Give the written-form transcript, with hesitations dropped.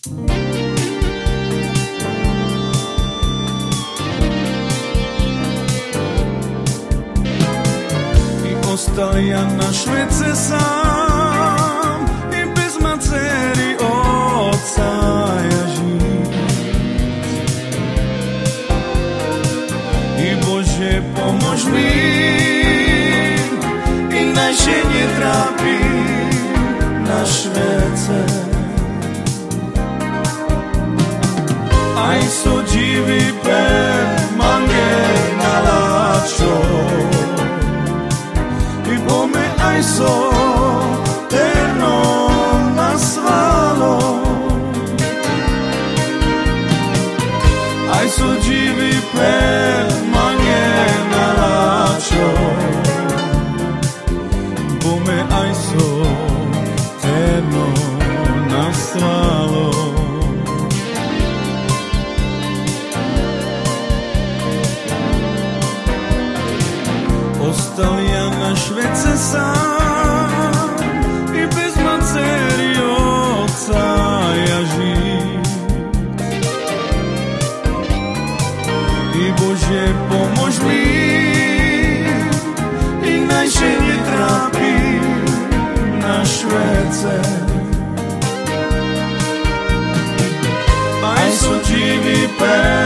Ostao ja na Švece sam i bez maceri oca ja živ. I Bože pomož mi i najšenje trapi na Švece. Aj so živi per mange nalačo i bome aj so terno nasvalo. Aj so živi per mange nalačo bome aj so terno nasvalo. Ostao ja na Švece sam i bez maceri oca ja živ. I Bože pomož mi i najšenje trapi na Švece. Aj so živi per